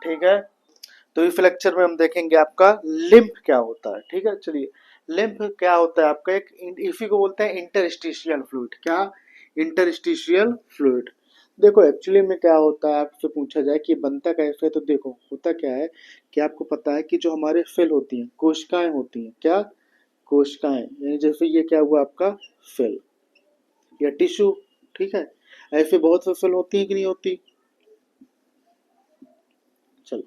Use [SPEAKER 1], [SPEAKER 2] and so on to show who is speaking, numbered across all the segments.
[SPEAKER 1] ठीक है। तो इस लेक्चर में हम देखेंगे आपका लिम्फ क्या होता है। ठीक है, चलिए लिम्फ क्या होता है आपका, एक इसी को बोलते हैं इंटरस्टिशियल फ्लूइड। क्या? Interstitial fluid. देखो एक्चुअली में क्या होता है, आपसे पूछा जाए कि बनता कैसे है, तो देखो होता क्या है कि आपको पता है कि जो हमारे सेल होती हैं, कोशिकाएं होती हैं, क्या? कोशिकाएं, यानी जैसे ये क्या हुआ आपका सेल या टिश्यू। ठीक है, ऐसे बहुत से सेल होती है कि नहीं होती। चलो,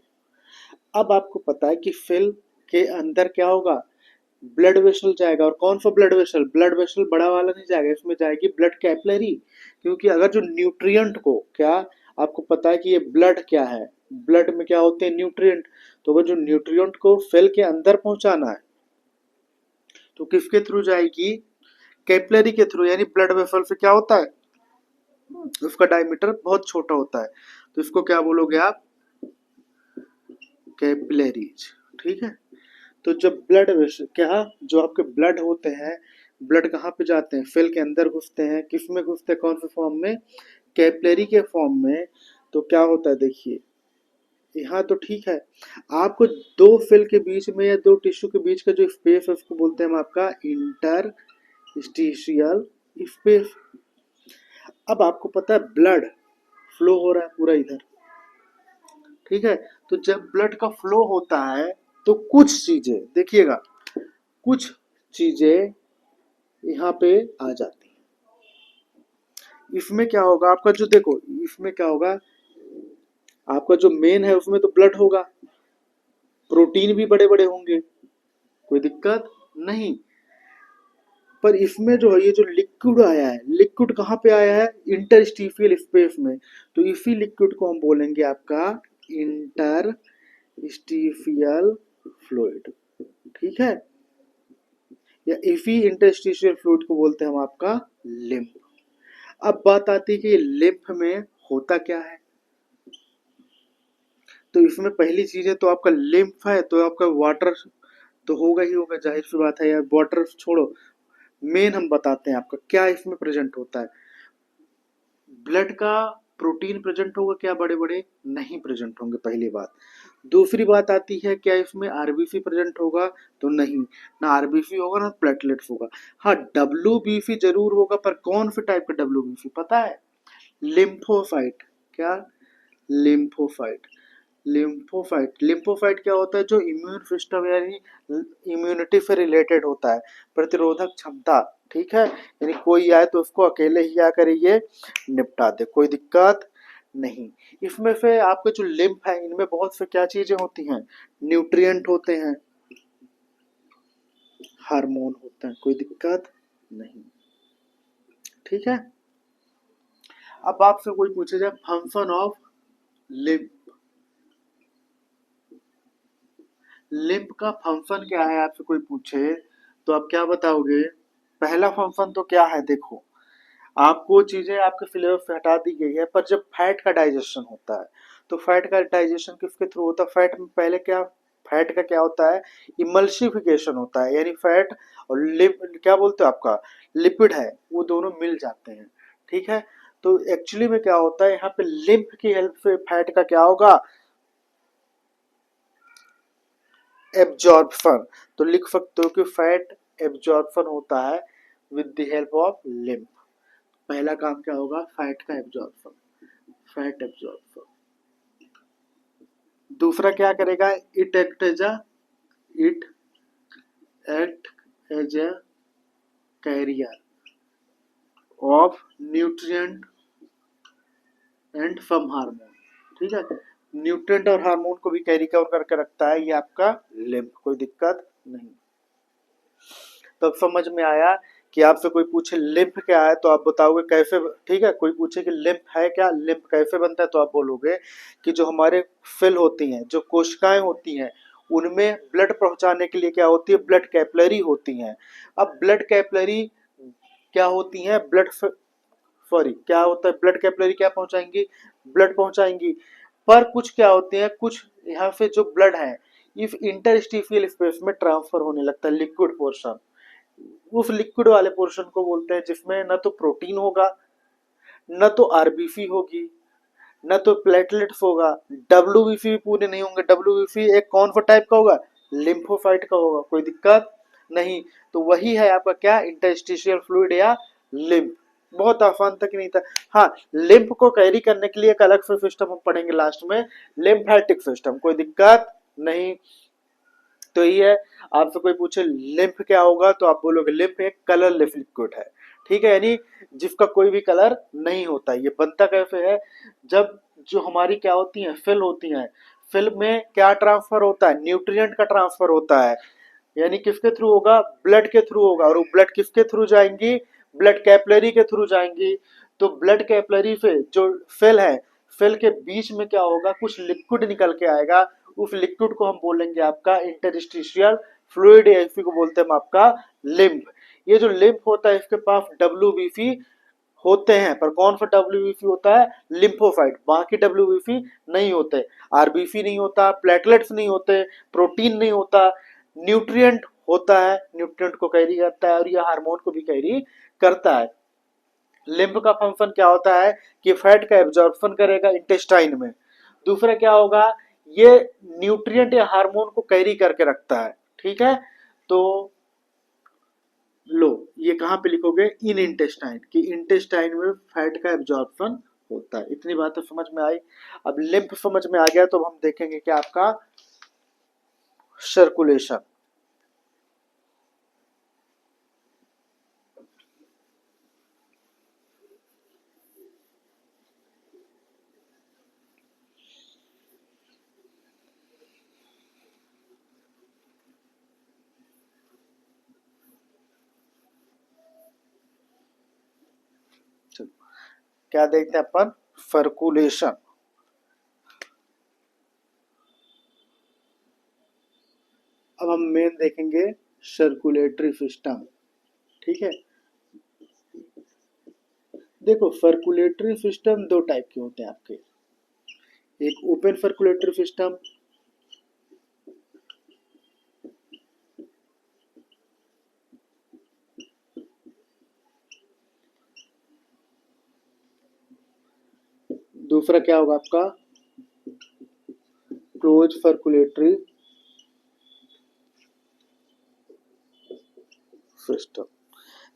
[SPEAKER 1] अब आपको पता है कि सेल के अंदर क्या होगा, ब्लड वेसल जाएगा। और कौन सा ब्लड वेसल? ब्लड वेसल बड़ा वाला नहीं जाएगा, इसमें जाएगी ब्लड कैपिलरी। क्योंकि अगर जो न्यूट्रिएंट को, क्या आपको पता है कि ये ब्लड क्या है, ब्लड में क्या होते हैं? न्यूट्रिएंट। तो अगर जो न्यूट्रिएंट को सेल के अंदर पहुंचाना है तो किसके थ्रू जाएगी? कैपिलरी के थ्रू। यानी ब्लड वेसल से क्या होता है, उसका डायमीटर बहुत छोटा होता है, तो इसको क्या बोलोगे आप? कैपिलरीज। ठीक है। तो जब ब्लड क्या, जो आपके ब्लड होते हैं, ब्लड कहाँ पे जाते हैं? सेल के अंदर घुसते हैं। किस में घुसते हैं? कौन से फॉर्म में? कैपिलरी के फॉर्म में। तो क्या होता है देखिए, यहाँ तो ठीक है, आपको दो सेल के बीच में या दो टिश्यू के बीच का जो स्पेस है उसको बोलते हैं हम आपका इंटरस्टिशियल स्पेस। अब आपको पता है ब्लड फ्लो हो रहा है पूरा इधर। ठीक है, तो जब ब्लड का फ्लो होता है तो कुछ चीजें देखिएगा, कुछ चीजें यहाँ पे आ जाती हैं। इसमें क्या होगा आपका, जो देखो इसमें क्या होगा आपका, जो मेन है उसमें तो ब्लड होगा, प्रोटीन भी बड़े बड़े होंगे, कोई दिक्कत नहीं। पर इसमें जो है ये जो लिक्विड आया है, लिक्विड कहाँ पे आया है? इंटरस्टिशियल स्पेस में। तो इसी लिक्विड को हम बोलेंगे आपका इंटरस्टिशियल फ्लूइड। ठीक है, या इसी इंटरस्टिशियल फ्लूइड को बोलते हैं हम आपका लिम्फ। अब बात आती है कि लिम्फ में होता क्या है। तो इसमें पहली चीज है तो आपका लिम्फ है तो आपका वाटर तो होगा ही होगा, जाहिर सी बात है यार। वाटर छोड़ो, मेन हम बताते हैं आपका क्या इसमें प्रेजेंट होता है। ब्लड का प्रोटीन प्रेजेंट होगा क्या? बड़े बड़े नहीं प्रेजेंट होंगे, पहली बात। दूसरी बात आती है क्या इसमें आरबीसी प्रेजेंट होगा? तो नहीं, ना आरबीसी होगा ना प्लेटलेट्स होगा। हाँ, डब्ल्यूबीसी जरूर होगा, पर कौन से टाइप का डब्ल्यूबीसी पता है? लिम्फोसाइट। क्या? लिम्फोसाइट। लिम्फोसाइट, लिम्फोसाइट क्या होता है? जो इम्यून सिस्टम यानी इम्यूनिटी से रिलेटेड होता है, प्रतिरोधक क्षमता। ठीक है, यानी कोई आए तो उसको अकेले ही आकर ये निपटा दे, कोई दिक्कत नहीं। इसमें से आपके जो लिम्फ है इनमें बहुत से क्या चीजें होती हैं? न्यूट्रिएंट होते हैं, हार्मोन होते हैं, कोई दिक्कत नहीं। ठीक है, अब आपसे कोई पूछे जाए फंक्शन ऑफ लिम्फ, लिम्फ का फंक्शन क्या है आपसे कोई पूछे तो आप क्या बताओगे? पहला फंक्शन तो क्या है, देखो आपको चीजें आपके सिलेबस से हटा दी गई है, पर जब फैट का डाइजेशन होता है तो फैट का डाइजेशन किसके थ्रू होता है? फैट में पहले क्या, फैट का क्या होता है? इमल्सिफिकेशन होता है, यानी फैट और क्या बोलते हो आपका लिपिड है वो दोनों मिल जाते हैं। ठीक है, तो एक्चुअली में क्या होता है यहाँ पे लिम्फ की हेल्प से फैट का क्या होगा? एब्जॉर्प्शन। तो लिख सकते हो कि फैट एब्जॉर्प्शन होता है with the help of lymph. पहला काम क्या होगा? फैट का एब्जॉर्प्शन, फैट एब्जॉर्प्शन। दूसरा क्या करेगा? It act as a it act as a carrier of nutrient and some hormone. ठीक है, न्यूट्रिएंट और हार्मोन को भी कैरी करके रखता है ये आपका लिम्फ, कोई दिक्कत नहीं। तब समझ में आया कि आपसे कोई पूछे लिम्फ क्या है तो आप बताओगे कैसे। ठीक है, कोई पूछे कि लिम्फ है क्या, लिम्फ कैसे बनता है, तो आप बोलोगे कि जो हमारे सेल होती हैं, जो कोशिकाएं होती हैं, उनमें ब्लड पहुंचाने के लिए क्या होती है? ब्लड कैपिलरी होती हैं। अब ब्लड कैपिलरी क्या होती हैं? ब्लड सॉरी क्या होता है? ब्लड कैपिलरी क्या पहुंचाएंगी? ब्लड पहुंचाएंगी। पर कुछ क्या होते हैं, कुछ यहाँ से जो ब्लड है इस इंटरस्टिशियल स्पेस में ट्रांसफर होने लगता है, लिक्विड पोर्शन। उस लिक्विड वाले पोर्शन को बोलते हैं जिसमें न तो प्रोटीन होगा, न तो आरबीसी होगी, न तो प्लेटलेट्स होगा, डब्ल्यूबीसी भी पूरे नहीं होंगे। डब्ल्यूबीसी एक कौन सा टाइप का होगा, लिम्फोसाइट का होगा, कोई दिक्कत नहीं। तो वही है आपका क्या, इंटरस्टिशियल फ्लूइड या लिम्फ। बहुत आसान तक नहीं था। हाँ, लिम्फ को कैरी करने के लिए एक अलग से सिस्टम हम पढ़ेंगे लास्ट में, लिम्फेटिक सिस्टम, कोई दिक्कत नहीं। तो ये है, आपसे कोई पूछे लिम्फ क्या होगा तो आप बोलोगे लिम्फ एक कलरलेस लिक्विड है, ठीक है, यानी जिसका कोई भी कलर नहीं होता। ये बनता कैसे है, जब जो हमारी क्या होती है, फिल होती है, फिल में क्या ट्रांसफर होता है, न्यूट्रिएंट का ट्रांसफर होता है, यानी किसके थ्रू होगा, ब्लड के थ्रू होगा। और वो ब्लड किसके थ्रू जाएंगी, ब्लड कैपिलरी के थ्रू जाएंगी। तो ब्लड कैपिलरी से जो फिल है, फिल के बीच में क्या होगा, कुछ लिक्विड निकल के आएगा। उस लिक्विड को हम बोलेंगे आपका इंटरस्टिशियल फ्लूइड, या इसी को बोलते हैं हम आपका लिम्फ। ये जो लिम्फ होता है इसके पास डब्ल्यूबीसी होते हैं, पर कौन सा डब्ल्यूबीसी होता है, लिम्फोसाइट, बाकी डब्ल्यूबीसी नहीं होते। आरबीसी नहीं होता, प्लेटलेट्स नहीं होते, प्रोटीन नहीं होता, न्यूट्रिएंट होता है, न्यूट्रिएंट को कैरी करता है और यह हार्मोन को भी कैरी करता है। लिम्फ का फंक्शन क्या होता है कि फैट का एब्जॉर्प्शन करेगा इंटेस्टाइन में। दूसरा क्या होगा, ये न्यूट्रिएंट या हार्मोन को कैरी करके रखता है, ठीक है। तो लो, ये कहाँ पे लिखोगे, इन इंटेस्टाइन, कि इंटेस्टाइन में फैट का एब्जॉर्प्शन होता है। इतनी बात तो समझ में आई। अब लिम्फ समझ में आ गया तो हम देखेंगे कि आपका सर्कुलेशन। क्या देखते हैं अपन, सर्कुलेशन। अब हम मेन देखेंगे सर्कुलेटरी सिस्टम, ठीक है। देखो, सर्कुलेटरी सिस्टम दो टाइप के होते हैं आपके, एक ओपन सर्कुलेटरी सिस्टम, दूसरा क्या होगा आपका क्लोज सर्कुलेटरी सिस्टम।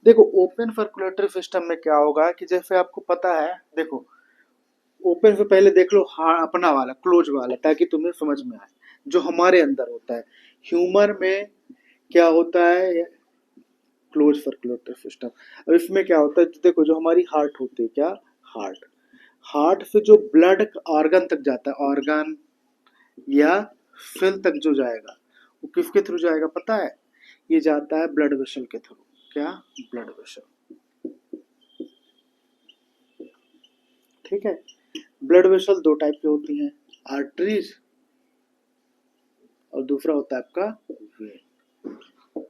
[SPEAKER 1] देखो, ओपन सर्कुलेटरी सिस्टम में क्या होगा कि जैसे आपको पता है, देखो ओपन से पहले देख लो, हाँ अपना वाला क्लोज वाला, ताकि तुम्हें समझ में आए जो हमारे अंदर होता है। ह्यूमर में क्या होता है, क्लोज सर्कुलेटरी सिस्टम। अब इसमें क्या होता है, देखो जो हमारी हार्ट होती है, क्या हार्ट, हार्ट से जो ब्लड ऑर्गन तक जाता है, ऑर्गन या सेल तक जो जाएगा, वो किसके थ्रू जाएगा पता है, ये जाता है ब्लड वेसल के थ्रू। क्या, ब्लड वेसल, ठीक है। ब्लड वेसल दो टाइप की होती हैं, आर्टरीज और दूसरा होता है आपका वेन।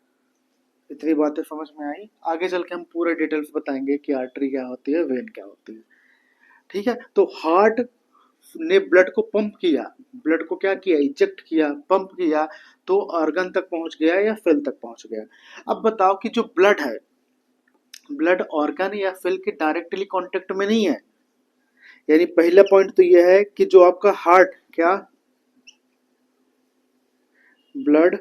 [SPEAKER 1] इतनी बातें समझ में आई, आगे चल के हम पूरे डिटेल्स बताएंगे कि आर्टरी क्या होती है, वेन क्या होती है, ठीक है। तो हार्ट ने ब्लड को पंप किया, ब्लड को क्या किया, इजेक्ट किया, पंप किया, तो ऑर्गन तक पहुंच गया या सेल तक पहुंच गया। अब बताओ कि जो ब्लड है, ब्लड ऑर्गन या सेल के डायरेक्टली कांटेक्ट में नहीं है। यानी पहला पॉइंट तो यह है कि जो आपका हार्ट, क्या, ब्लड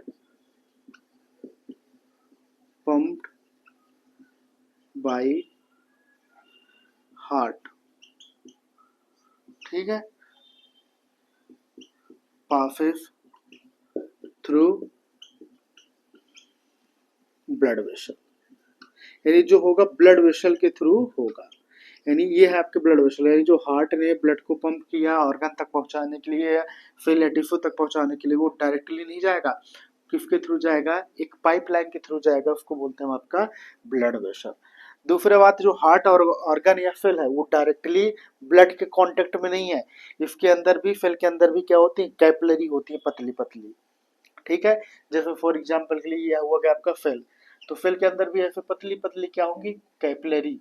[SPEAKER 1] पंप्ड बाय हार्ट, ठीक है, पासेस थ्रू ब्लड वेसल, यानी जो होगा ब्लड वेसल के थ्रू होगा। यानी ये है आपके ब्लड वेसल, यानी जो हार्ट ने ब्लड को पंप किया ऑर्गन तक पहुंचाने के लिए, सेल या टिश्यू तक पहुंचाने के लिए, वो डायरेक्टली नहीं जाएगा, किसके थ्रू जाएगा, एक पाइपलाइन के थ्रू जाएगा, उसको बोलते हैं आपका ब्लड वेसल। दूसरी बात, जो हार्ट और ऑर्गन या सेल है वो डायरेक्टली ब्लड के कांटेक्ट में नहीं है, इसके अंदर भी, सेल के अंदर भी क्या होती है, कैपिलरी होती है, पतली पतली, ठीक है। जैसे फॉर एग्जांपल के लिए यह हुआ कि आपका सेल, तो सेल के अंदर भी ऐसे पतली पतली क्या होंगी, कैपिलरी,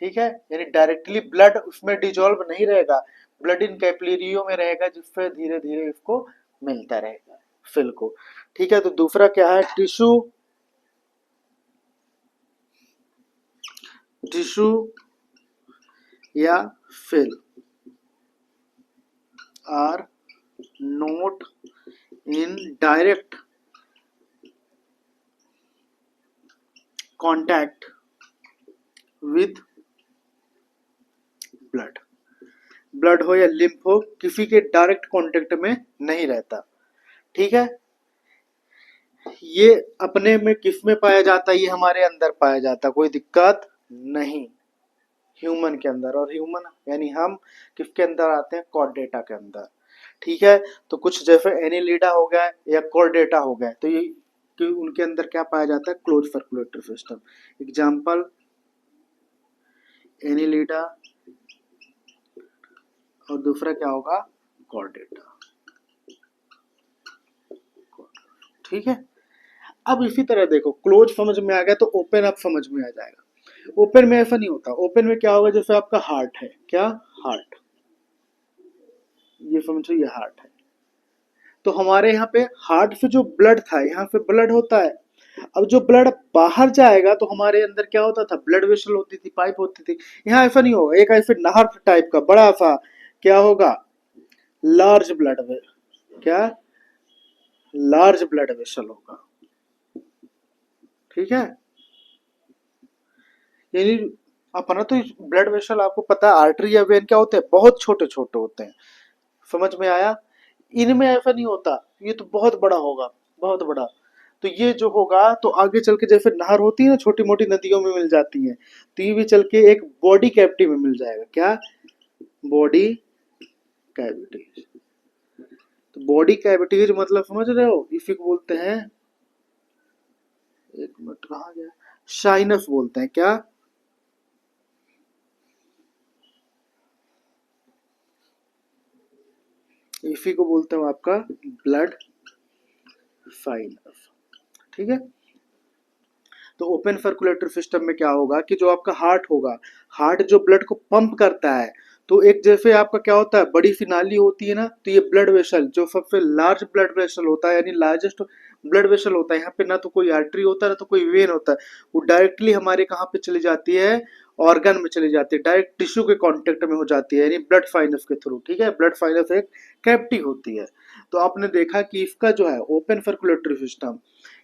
[SPEAKER 1] ठीक है। यानी डायरेक्टली ब्लड उसमें डिजोल्व नहीं रहेगा, ब्लड इन कैपिलरियों में रहेगा, जिससे धीरे धीरे इसको मिलता रहेगा सेल को, ठीक है। तो दूसरा क्या है, टिश्यू, टिश्यू या cell, are not in direct contact with blood. Blood हो या लिम्फ हो, किसी के डायरेक्ट कांटेक्ट में नहीं रहता। ठीक है, ये अपने में किस में पाया जाता है, ये हमारे अंदर पाया जाता है, कोई दिक्कत नहीं, ह्यूमन के अंदर। और ह्यूमन यानी हम किसके अंदर आते हैं, कॉर्डेटा के अंदर। ठीक है, तो कुछ जैसे एनिलिडा हो गया या कॉर्डेटा हो गया, तो ये कि उनके अंदर क्या पाया जाता है, close circulatory system. Example Annelida और दूसरा क्या होगा, कॉर्डेटा। ठीक है, अब इसी तरह देखो, क्लोज समझ में आ गया तो ओपन अब समझ में आ जाएगा। ओपन में ऐसा नहीं होता, ओपन में क्या होगा, जैसे आपका हार्ट है, क्या हार्ट, ये समझो ये हार्ट है, तो हमारे यहाँ पे हार्ट से जो ब्लड था, यहाँ पे ब्लड होता है। अब जो ब्लड बाहर जाएगा तो हमारे अंदर क्या होता था, ब्लड वेसल होती थी, पाइप होती थी। यहाँ ऐसा नहीं होगा, एक ऐसे नहर टाइप का बड़ा सा क्या होगा, लार्ज ब्लड वे, क्या लार्ज ब्लड वेसल होगा। ठीक है, यानी अपना तो ब्लड वेसल आपको पता है, आर्टरी या वेन क्या होते हैं, बहुत छोटे छोटे होते हैं। समझ में आया, इनमें ऐसा नहीं होता, ये तो बहुत बड़ा होगा, बहुत बड़ा। तो ये जो होगा तो आगे चल के जैसे नहर होती है ना, छोटी मोटी नदियों में मिल जाती है, तो ये भी चल के एक बॉडी कैविटी में मिल जाएगा, क्या बॉडी कैविटी। तो बॉडी कैविटीज मतलब समझ रहे हो, इसी को बोलते हैं, एक मिनट कहा गया, साइनस बोलते हैं, क्या इसी को बोलते हैं आपका ब्लड साइनस। ठीक है, तो ओपन सर्कुलेटरी सिस्टम में क्या होगा कि जो आपका हार्ट होगा, हार्ट जो ब्लड को पंप करता है, तो एक जैसे आपका क्या होता है, बड़ी सी नाली होती है ना, तो ये ब्लड वेसल जो सबसे लार्ज ब्लड वेसल होता है, यानी लार्जेस्ट ब्लड वेसल होता है, यहाँ पे ना तो कोई आर्टरी होता है ना तो कोई वेन होता है, वो डायरेक्टली हमारे कहाँ पे चली जाती है, ऑर्गन में चली जाती है, डायरेक्ट टिश्यू के कांटेक्ट में हो जाती है, यानी ब्लड साइनस के थ्रू। ठीक है, ब्लड साइनस एक कैविटी होती है। तो आपने देखा कि इसका जो है ओपन सर्कुलेटरी सिस्टम,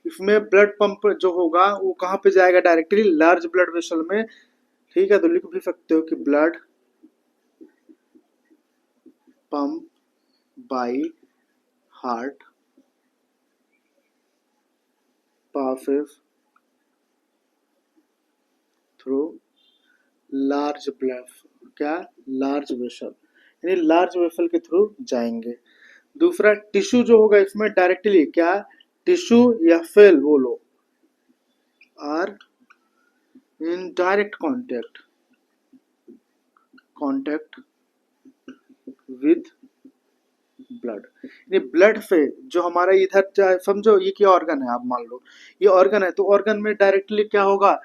[SPEAKER 1] इसमें ब्लड पंप जो होगा वो कहाँ पे जाएगा, डायरेक्टली लार्ज ब्लड वेसल में। ठीक है, तो लिख भी सकते हो कि blood pump by heart passes through large blood, क्या लार्ज वेसल, यानी लार्ज वेसल के थ्रू जाएंगे। दूसरा टिश्यू जो होगा इसमें डायरेक्टली क्या, टिश्यू या सेल बोलो, are in direct contact with blood. ये ब्लड से जो हमारा इधर समझो ये क्या ऑर्गन है, आप मान लो ये ऑर्गन है, तो ऑर्गन में डायरेक्टली क्या होगा,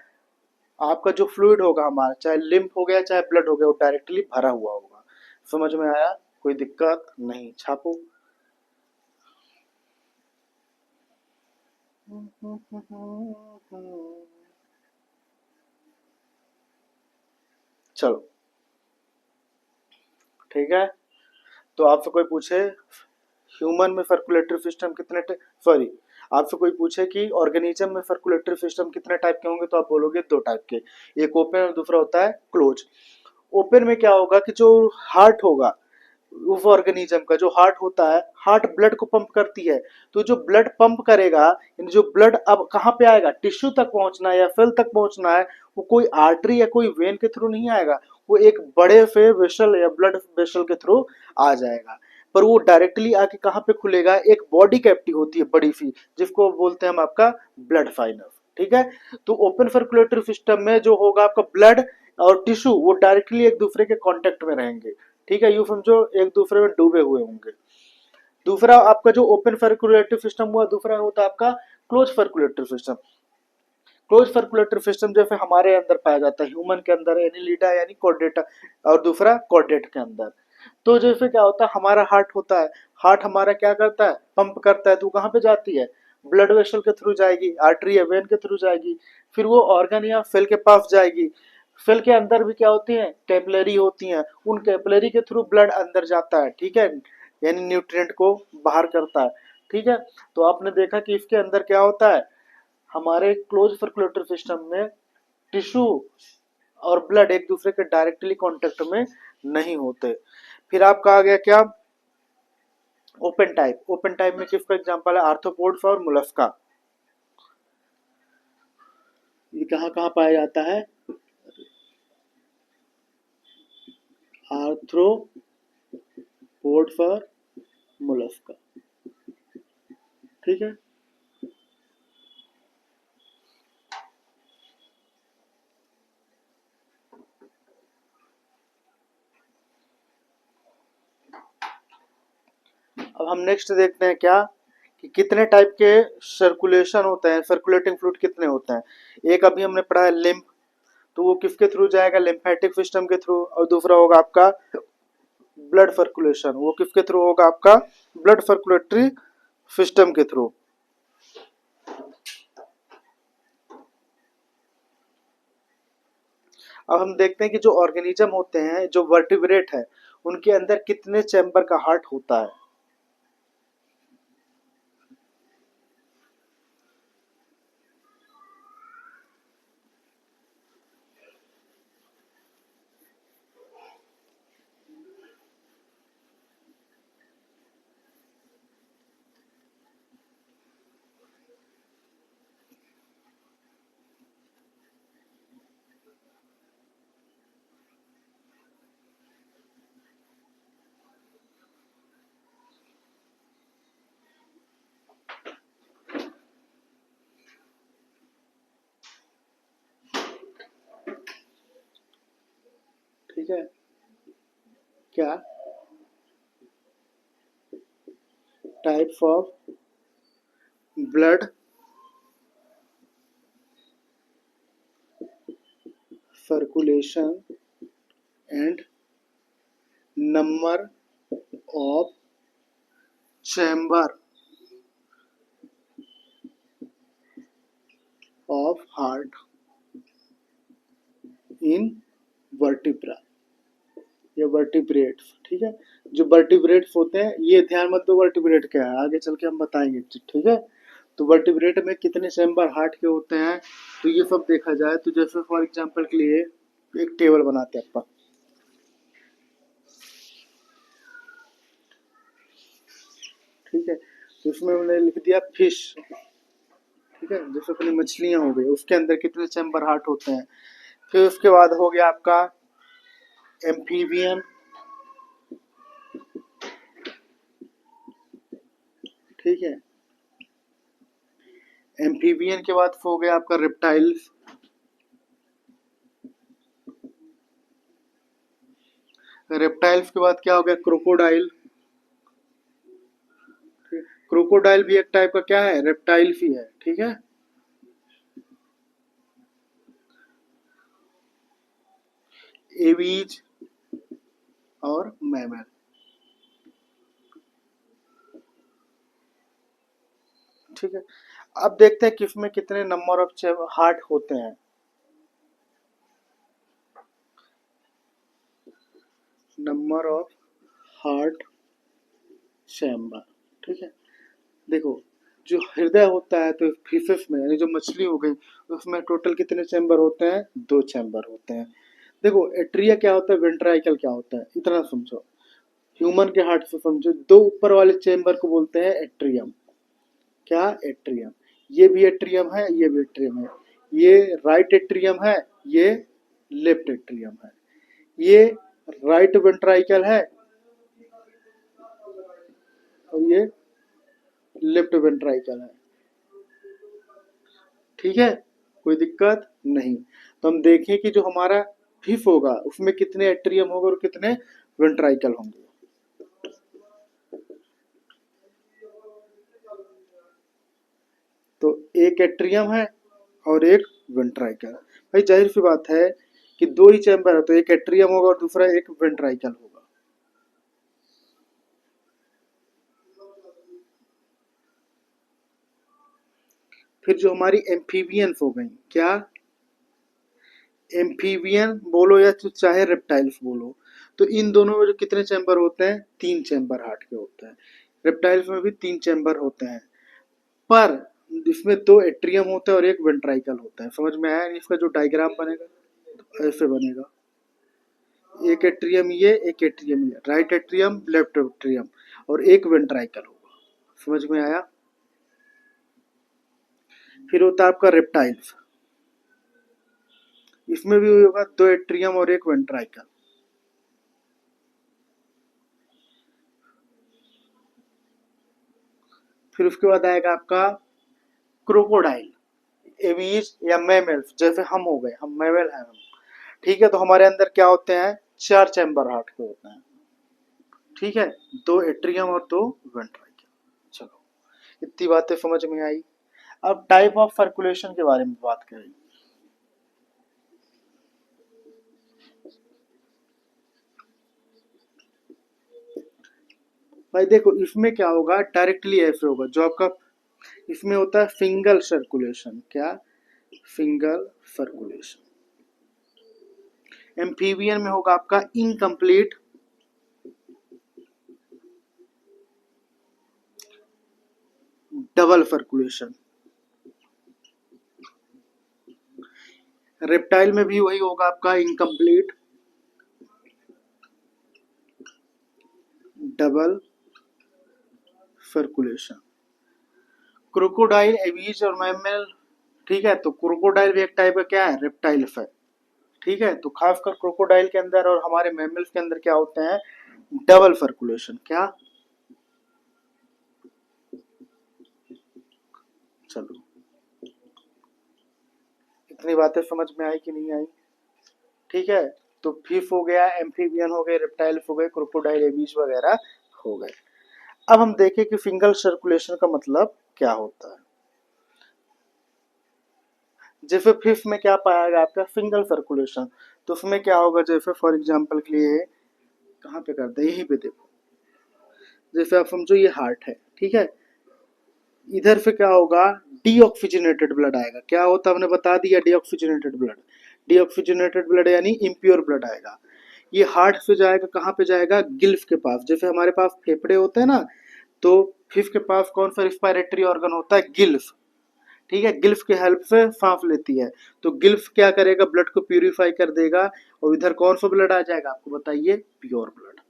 [SPEAKER 1] आपका जो फ्लूइड होगा हमारा, चाहे लिम्फ हो गया चाहे ब्लड हो गया, वो डायरेक्टली भरा हुआ होगा। समझ में आया, कोई दिक्कत नहीं, छापो। चलो ठीक है, तो आपसे कोई पूछे ह्यूमन में सर्कुलेटरी सिस्टम कितने, सॉरी आपसे कोई पूछे कि ऑर्गेनिज्म में सर्कुलेटरी सिस्टम कितने टाइप के होंगे, तो आप बोलोगे दो टाइप के, एक ओपन और दूसरा होता है क्लोज। ओपन में क्या होगा कि जो हार्ट होगा, उस ऑर्गेनिज्म का जो हार्ट होता है, हार्ट ब्लड को पंप करती है, तो जो ब्लड पंप करेगा, जो ब्लड अब कहाँ पे आएगा, टिश्यू तक पहुंचना है या सेल तक पहुंचना है, वो कोई आर्टरी या कोई वेन के थ्रू नहीं आएगा, वो एक बड़े से वेसल या ब्लड वेसल के थ्रू आ जाएगा। पर वो डायरेक्टली आके कहाँ पे खुलेगा, एक बॉडी कैविटी होती है बड़ी सी, जिसको बोलते हैं हम आपका ब्लड साइनस। ठीक है, तो ओपन सर्कुलेटरी सिस्टम में जो होगा आपका ब्लड और टिश्यू वो डायरेक्टली एक दूसरे के कांटेक्ट में रहेंगे। ठीक है, यूं समझो एक दूसरे में डूबे हुए होंगे। दूसरा आपका जो ओपन सर्कुलेटरी सिस्टम हुआ, दूसरा होता है आपका close circulatory system. Close circulatory system जैसे हमारे अंदर पाया जाता है, ह्यूमन के अंदर एनिलिडा यानी कॉर्डेटा, और दूसरा कॉर्डेट के अंदर। तो जैसे क्या होता है, हमारा हार्ट होता है, हार्ट हमारा क्या करता है, पंप करता है, तो कहाँ पे जाती है, ब्लड वेसल के थ्रू जाएगी, आर्टरी या वेन के थ्रू जाएगी, फिर वो ऑर्गन या सेल के पास जाएगी। सेल के अंदर भी क्या होती है, कैपिलरी होती हैं, उन कैपिलरी के थ्रू ब्लड अंदर जाता है। ठीक है, यानी न्यूट्रिएंट को बाहर करता है। ठीक है, तो आपने देखा कि इसके अंदर क्या होता है, हमारे क्लोज सर्कुलेटरी सिस्टम में टिश्यू और ब्लड एक दूसरे के डायरेक्टली कांटेक्ट में नहीं होते। फिर आपका आ गया क्या, ओपन टाइप। ओपन टाइप में किसका एग्जांपल है, आर्थ्रोपोड्स और मोलस्का। ये कहाँ कहाँ पाया जाता है, आर्थ्रोपोड्स और मोलस्का। ठीक है, अब हम नेक्स्ट देखते हैं क्या, कि कितने टाइप के सर्कुलेशन होते हैं, सर्कुलेटिंग फ्लूइड कितने होते हैं। एक अभी हमने पढ़ा है लिम्फ, तो वो किसके थ्रू जाएगा, लिम्फेटिक सिस्टम के थ्रू। और दूसरा होगा आपका ब्लड सर्कुलेशन, वो किसके थ्रू होगा, आपका ब्लड सर्कुलेटरी सिस्टम के थ्रू। अब हम देखते हैं कि जो ऑर्गेनिज्म होते हैं, जो वर्टिब्रेट है, उनके अंदर कितने चैम्बर का हार्ट होता है। ठीक है, क्या types of blood circulation and number of chamber of heart in vertebra या वर्टिब्रेट्स। ठीक है, जो वर्टिब्रेट्स होते हैं, ये ध्यान मत दो वर्टिब्रेट क्या है, आगे चल के हम बताएंगे। ठीक है, तो वर्टिब्रेट में कितने चैम्बर हार्ट के होते हैं, तो ये सब देखा जाए तो जैसे फॉर एग्जांपल के लिए एक टेबल बनाते हैं अपन। ठीक है, तो इसमें मैंने लिख दिया फिश। ठीक है, जैसे अपनी मछलियां हो गई, उसके अंदर कितने चैम्बर हार्ट होते हैं। फिर उसके बाद हो गया आपका एम्फीबियन। ठीक है, एम्फीबियन के बाद हो गया आपका रेप्टाइल्स। रेप्टाइल्स के बाद क्या हो गया, क्रोकोडाइल। क्रोकोडाइल भी एक टाइप का क्या है, रेप्टाइल्स ही है। ठीक है, एवीज और मैमल। ठीक है, अब देखते हैं किसमें कितने नंबर ऑफ हार्ट होते हैं। Number of heart chamber. ठीक है, देखो जो हृदय होता है, तो फिशेस में यानी जो मछली हो गई, उसमें टोटल कितने चैम्बर होते हैं, 2 चैम्बर होते हैं। देखो एट्रिया क्या होता है, वेंट्राइकल क्या होता है, इतना समझो। ह्यूमन के हार्ट से समझो, 2 ऊपर वाले चैम्बर को बोलते हैं एट्रियम। क्या, एट्रियम। ये भी एट्रियम है, ये भी एट्रियम है। ये राइट एट्रियम है, ये लेफ्ट एट्रियम है। ये राइट वेंट्राइकल है और ये लेफ्ट वेंट्राइकल है। ठीक है, कोई दिक्कत नहीं। तो हम देखें कि जो हमारा फिश होगा, उसमें कितने एट्रियम होंगे और कितने वेंट्राइकल होंगे। तो एक एट्रियम है और एक वेंट्राइकल। भाई जाहिर सी बात है कि 2 ही चैम्बर है, तो एक एट्रियम होगा और दूसरा एक वेंट्राइकल होगा। फिर जो हमारी एम्फीबियंस हो गई, क्या, एम्फीबियन बोलो या तो चाहे रेप्टाइल्स बोलो, तो इन दोनों में जो कितने चैम्बर होते हैं, 3 चैम्बर हार्ट के होते हैं। रेप्टाइल्स में भी 3 चैम्बर होते हैं, पर इसमें 2 एट्रियम होता है और 1 वेंट्राइकल होता है। समझ में आया? इसका जो डायग्राम बनेगा ऐसे बनेगा, एक एट्रियम ये, एक एट्रियम ये, राइट एट्रियम लेफ्ट एट्रियम, और एक वेंट्राइकल होगा। समझ में आया? फिर होता है आपका रेप्टाइल्स, इसमें भी होगा 2 एट्रियम और 1 वेंट्राइकल। फिर उसके बाद आएगा आपका क्रोकोडाइल, एवीज या मैमल्स, जैसे हम हो गए, हम मैमल हैं हम, ठीक है। तो हमारे अंदर क्या होते हैं, 4 चैम्बर हार्ट के होते हैं, ठीक है, 2 एट्रियम और 2 वेंट्राइकल। चलो, इतनी बातें समझ में आई। अब टाइप ऑफ सर्कुलेशन के बारे में बात करें। भाई देखो, इसमें क्या होगा, डायरेक्टली ऐसे होगा जो आपका इसमें होता है फिंगल सर्कुलेशन। क्या? फिंगल सर्कुलेशन। एम्फीबियन में होगा आपका इनकम्प्लीट डबल सर्कुलेशन। रेप्टाइल में भी वही होगा आपका incomplete double circulation. Crocodile, aves और मैमल, ठीक है। तो क्रोकोडाइल भी एक टाइप का क्या है, रेप्टाइल है, ठीक है। तो खासकर क्रोकोडाइल के अंदर और हमारे मैमल्स के अंदर क्या होते हैं, डबल सर्कुलेशन। क्या? चलो, इतनी बातें समझ में आई कि नहीं आई? ठीक है। तो फिश हो गया, एम्फीबियन हो गए, रेप्टाइल्स हो गए, क्रोकोडाइल, एवीज वगैरह हो गए। अब हम देखें कि फिंगल सर्कुलेशन का मतलब क्या होता है। जैसे फिश में क्या पाया गया आपका, फिंगल सर्कुलेशन। तो उसमें क्या होगा, जैसे फॉर एग्जांपल के लिए कहाँ पे करते हैं, यहीं पे देखो, जैसे आप समझो ये हार्ट है, ठीक है। इधर से क्या होगा, डीऑक्सीजनेटेड ब्लड आएगा। क्या होता है, हमने बता दिया, डीऑक्सीजनेटेड ब्लड। डीऑक्सीजनेटेड ब्लड यानी इम्प्योर ब्लड आएगा। ये हार्ट से जाएगा, कहाँ पे जाएगा, गिल्फ के पास। जैसे हमारे पास फेफड़े होते हैं ना, तो फिश के पास कौन सा रिस्पायरेटरी ऑर्गन होता है, गिल्फ, ठीक है। गिल्फ की हेल्प से सांस लेती है। तो गिल्फ क्या करेगा, ब्लड को प्यूरिफाई कर देगा, और इधर कौन सा ब्लड आ जाएगा, आपको बताइए, प्योर ब्लड,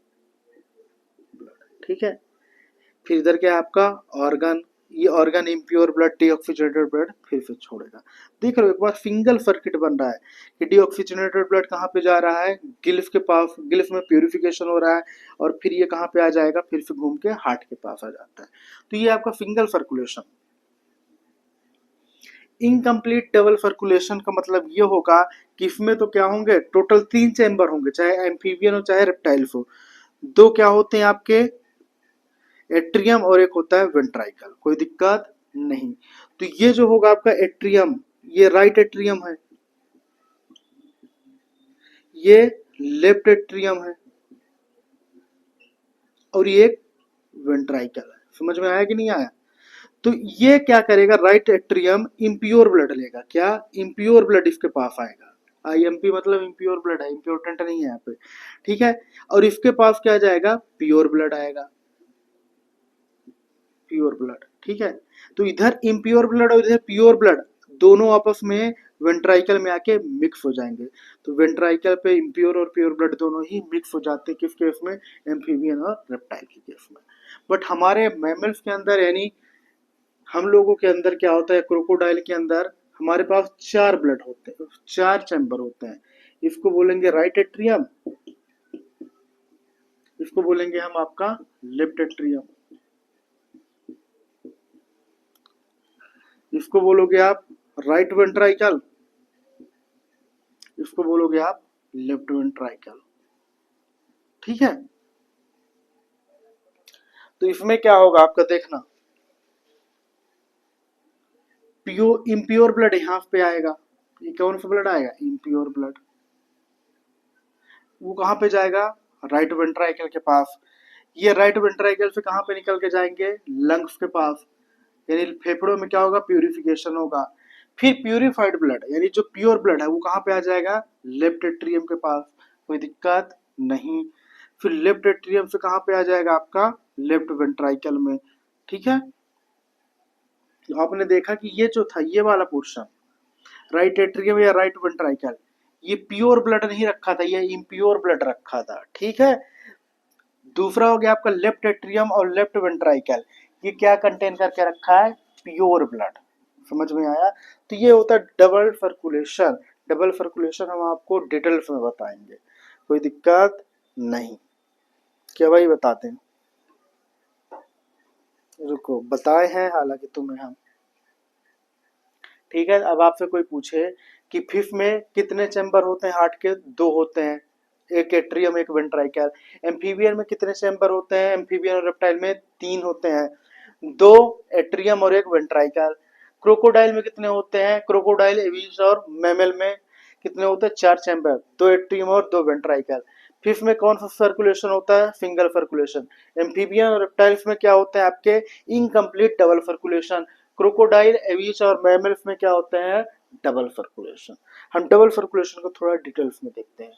[SPEAKER 1] ठीक है। फिर इधर क्या है आपका ऑर्गन, ये organ impure blood, deoxygenated blood फिर से छोड़ेगा। देख रहे हो, एक बार सिंगल सर्किट बन रहा है कि डीऑक्सीजनेटेड ब्लड कहाँ पे जा रहा है, गिल्फ के पास, गिल्फ में प्यूरिफिकेशन हो रहा है, और फिर ये कहाँ पे आ जाएगा, फिर से घूम के हार्ट के पास आ जाता है। तो ये आपका single circulation. Incomplete double circulation का मतलब ये होगा कि इसमें तो क्या होंगे, टोटल 3 चैम्बर होंगे, चाहे एम्फीबियन हो चाहे रेप्टाइल्स हो। 2 क्या होते हैं आपके, एट्रियम, और एक होता है वेंट्राइकल। कोई दिक्कत नहीं। तो ये जो होगा आपका एट्रियम, ये राइट एट्रियम है, ये लेफ्ट एट्रियम है, और ये एक वेंट्राइकल है। समझ में आया कि नहीं आया? तो ये क्या करेगा, राइट एट्रियम इम्प्योर ब्लड लेगा। क्या? इम्प्योर ब्लड इसके पास आएगा। आईएमपी मतलब इम्प्योर ब्लड है, इम्पोर्टेंट नहीं है यहाँ पे, ठीक है। और इसके पास क्या जाएगा, प्योर ब्लड आएगा, प्योर ब्लड, ठीक है। तो इधर इम्प्योर ब्लड और इधर प्योर ब्लड दोनों आपस में वेंट्राइकल में आके मिक्स हो जाएंगे। तो वेंट्राइकल पे इम्प्योर और प्योर ब्लड दोनों ही मिक्स हो जाते हैं, किस केस में, एम्फीबियन और रेप्टाइल के केस में। बट हमारे मैमल्स के अंदर, यानी हम लोगों के अंदर क्या होता है, क्रोकोडाइल के अंदर हमारे पास 4 ब्लड होते हैं, 4 चैम्बर होते हैं। इसको बोलेंगे राइट एट्रियम, इसको बोलेंगे हम आपका लेफ्ट एट्रियम, इसको बोलोगे आप राइट वेंट्राइकल, इसको बोलोगे आप लेफ्ट वेंट्राइकल, ठीक है। तो इसमें क्या होगा आपका, देखना, प्योर इम्प्योर ब्लड यहाँ पे आएगा। ये कौन सा ब्लड आएगा, इम्प्योर ब्लड। वो कहाँ पे जाएगा, राइट वेंट्राइकल के पास। ये राइट वेंट्राइकल से कहाँ पे निकल के जाएंगे, लंग्स के पास, यानी फेफड़ों में क्या होगा, प्यूरिफिकेशन होगा। फिर प्यूरिफाइड ब्लड, यानी जो प्योर ब्लड है, वो कहाँ पे आ जाएगा, लेफ्ट एट्रियम के पास। कोई दिक्कत नहीं। फिर लेफ्ट एट्रियम से कहाँ पे आ जाएगा आपका लेफ्ट वेंट्राइकल में, ठीक है। तो आपने देखा कि ये जो था ये वाला पोर्शन राइट एट्रियम या राइट वेंट्राइकल, ये प्योर ब्लड नहीं रखा था, ये इम्प्योर ब्लड रखा था, ठीक है। दूसरा हो गया आपका लेफ्ट एट्रियम और लेफ्ट वेंट्राइकल, ये क्या कंटेन करके रखा है, प्योर ब्लड। समझ में आया। तो ये होता है डबल सर्कुलेशन। डबल सर्कुलेशन हम आपको डिटेल्स में बताएंगे, कोई दिक्कत नहीं। क्या भाई बताते हैं, रुको बताए हैं हालांकि तुम्हें हम, ठीक है। अब आपसे कोई पूछे कि फिफ में कितने चैम्बर होते हैं हार्ट के, दो होते हैं, एक एट्रियम एक वेंट्राइकल। एम्फीबियन में कितने चैम्बर होते हैं, एम्फीबियन और रेप्टाइल में तीन होते हैं, दो एट्रियम और एक वेंट्राइकल। क्रोकोडाइल में कितने होते हैं, क्रोकोडाइल एविस और मैमल में कितने होते हैं, चार चैम्बर, दो एट्रियम और दो वेंट्राइकल। फिफ्थ में कौन सा सर्कुलेशन होता है, सिंगल सर्कुलेशन। एम्फीबियन और रेप्टाइल्स में क्या होते हैं आपके, incomplete double circulation. Crocodile Aves और मैमल्स में क्या होते हैं, डबल सर्कुलेशन। हम डबल सर्कुलेशन को थोड़ा डिटेल्स में देखते हैं।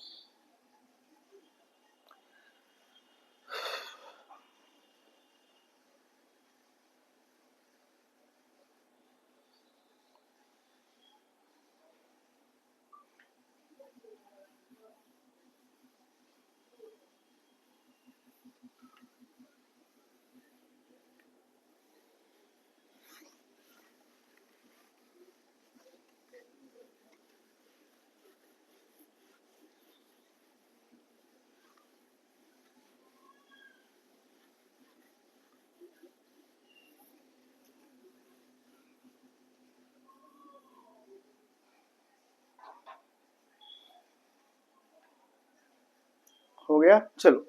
[SPEAKER 1] हो गया, चलो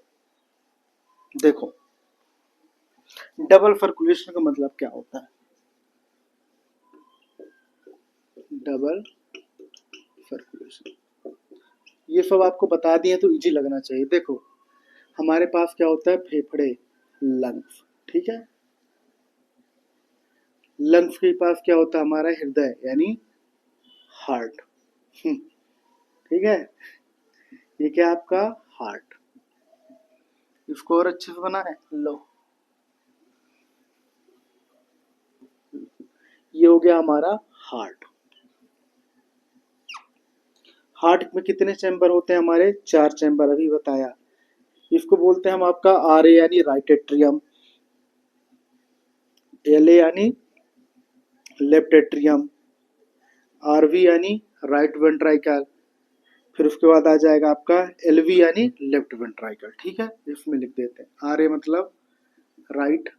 [SPEAKER 1] देखो डबल सर्कुलेशन का मतलब क्या होता है। डबल सर्कुलेशन ये सब आपको बता दिए तो इजी लगना चाहिए। देखो हमारे पास क्या होता है, फेफड़े, लंग्स, ठीक है। लंग्स के पास क्या होता है हमारा, हृदय यानी हार्ट, ठीक है। ये क्या आपका हार्ट, इसको और अच्छे से बना है, लो ये हो गया हमारा हार्ट। हार्ट में कितने चैम्बर होते हैं हमारे, चार चैम्बर अभी बताया। इसको बोलते हैं हम आपका आर ए यानी राइट एट्रियम, एल ए यानी लेफ्ट एट्रियम, आर वी यानी राइट वेंट्राइकल, फिर उसके बाद आ जाएगा आपका एल वी यानी लेफ्ट वेंट्राइकल, ठीक है। इसमें लिख देते हैं आर ए मतलब राइट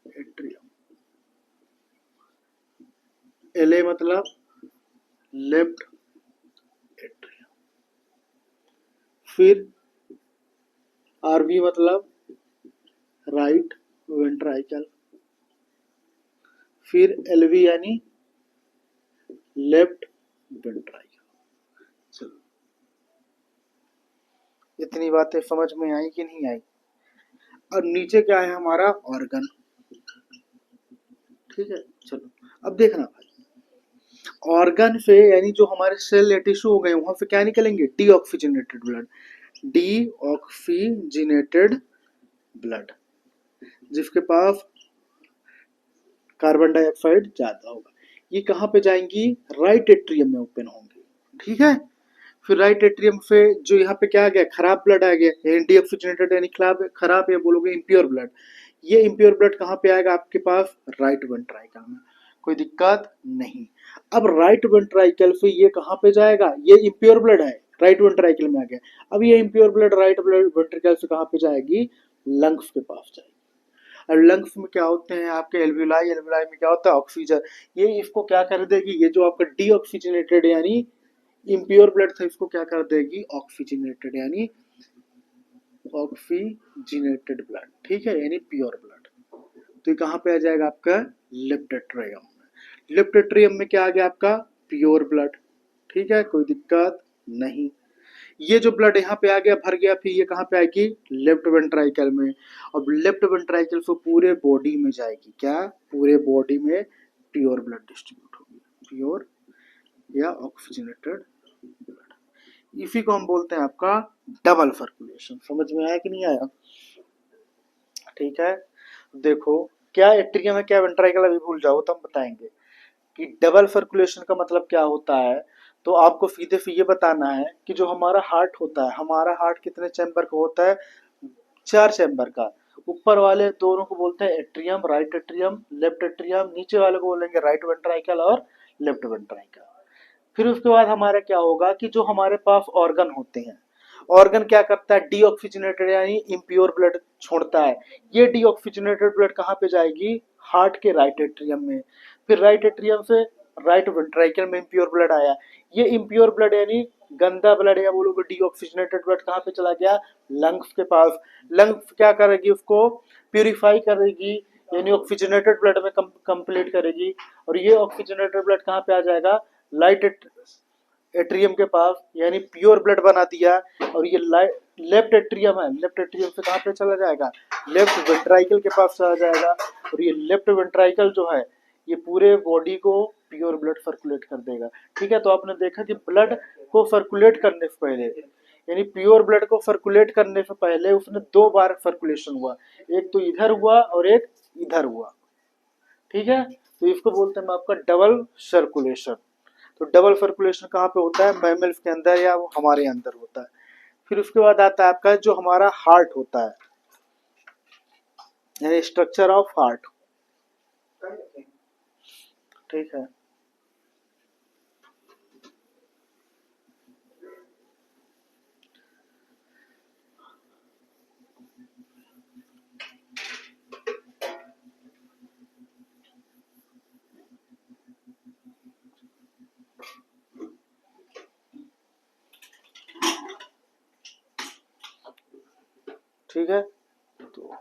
[SPEAKER 1] एट्रियम, एल ए मतलब लेफ्ट एट्रियम, फिर आर वी मतलब राइट वेंट्राइकल, फिर एल वी यानी लेफ्ट वेंट्राइकल। चलो इतनी बातें समझ में आई कि नहीं आई। और नीचे क्या है हमारा ऑर्गन, ठीक है। चलो अब देखना भाई, ऑर्गन से यानी जो हमारे सेल या टिश्यू हो गए वहां से क्या निकलेंगे, डीऑक्सीजनेटेड ब्लड। डीऑक्सीजनेटेड ब्लड जिसके पास कार्बन डाइऑक्साइड ज्यादा होगा, ये कहाँ पे जाएंगी, राइट एट्रियम में ओपन होंगी, ठीक है। फिर राइट एट्रियम से जो यहाँ पे क्या आ गया, खराब ब्लड आ गया, डीऑक्सीजनेटेड यानी खराब, खराब या बोलोगे इम्प्योर ब्लड। ये इम्प्योर ब्लड कहाँ पे आएगा आपके पास, राइट वेंट्राइकल में, कोई दिक्कत नहीं। अब राइट वेंट्राइकल से ये कहाँ पे जाएगा, ये इम्प्योर ब्लड है राइट वेंट्राइकल में आ गया। अब ये impure blood right blood ventricle से कहाँ पे जाएगी, लंग्स के पास जाएगी। और लंग्स में क्या होते हैं आपके एल्वियोलाई, एल्वियोलाई में क्या होता है ऑक्सीजन, ये इसको क्या कर देगी, ये जो आपका डीऑक्सीजनेटेड यानी इम्प्योर ब्लड था इसको क्या कर देगी, ऑक्सीजनेटेड यानी ऑक्सीजनेटेड ब्लड, ठीक है, यानी प्योर ब्लड। तो ये कहाँ पे आ जाएगा आपका लेफ्ट एट्रियम में। लेफ्ट एट्रियम में क्या आ गया आपका प्योर ब्लड, ठीक है, कोई दिक्कत नहीं। ये जो ब्लड यहाँ पे आ गया भर गया, फिर ये कहाँ पे आएगी, लेफ्ट वेंट्राइकल में। और लेफ्ट वेंट्राइकल से पूरे बॉडी में जाएगी, क्या पूरे बॉडी में प्योर ब्लड डिस्ट्रीब्यूट होगी, प्योर या ऑक्सीजनेटेड ब्लड। इसी को हम बोलते हैं आपका डबल सर्कुलेशन। समझ में आया कि नहीं आया? ठीक है, देखो क्या एट्रियम है क्या वेंट्रिकल अभी भूल जाओ तो हम बताएंगे कि डबल सर्कुलेशन का मतलब क्या होता है। तो आपको सीधे से ये बताना है कि जो हमारा हार्ट होता है, हमारा हार्ट कितने चैम्बर का होता है? 4 चैम्बर का। ऊपर वाले दोनों को बोलते हैं atrium, right atrium, left atrium. नीचे वाले को बोलेंगे राइट वेंट्राइकल और लेफ्ट वेंट्राइकल। फिर उसके बाद हमारा क्या होगा कि जो हमारे पास ऑर्गन होते हैं, ऑर्गन क्या करता है? डीऑक्सीजनेटेड यानी इम्प्योर ब्लड छोड़ता है। ये डीऑक्सीजनेटेड ब्लड कहाँ पे जाएगी? हार्ट के राइट एट्रियम में। फिर राइट एट्रियम से राइट वेंट्राइकल में इम्प्योर ब्लड आया। ये इम्प्योर ब्लड यानी गंदा ब्लड या बोलोगे डीऑक्सीजनेटेड ब्लड कहाँ पे चला गया? लंग्स के पास। लंग्स क्या करेगी? उसको प्यूरिफाई करेगी, यानी ऑक्सीजनेटेड ब्लड में कंप्लीट करेगी। और ये ऑक्सीजनेटेड ब्लड कहाँ पे आ जाएगा? लाइट एट्रियम के पास, यानी प्योर ब्लड बना दिया। और ये लेफ्ट एट्रियम है, लेफ्ट एट्रियम से कहाँ पे चला जाएगा? लेफ्ट वेंट्राइकल के पास चला जाएगा। और ये लेफ्ट वेंट्राइकल जो है ये पूरे बॉडी को प्योर ब्लड सर्कुलेट कर देगा। ठीक है, तो आपने देखा कि ब्लड को सर्कुलेट करने से पहले, यानी प्योर ब्लड को सर्कुलेट करने से पहले उसने 2 बार सर्कुलेशन हुआ, एक तो इधर हुआ और एक इधर हुआ। ठीक है, तो इसको बोलते हैं आपका डबल सर्कुलेशन। तो डबल सर्कुलेशन कहाँ पे होता है? मैमल्स के अंदर या वो हमारे अंदर होता है। फिर उसके बाद आता है आपका जो हमारा हार्ट होता है, यानी स्ट्रक्चर ऑफ हार्ट। ठीक है, ठीक है। तो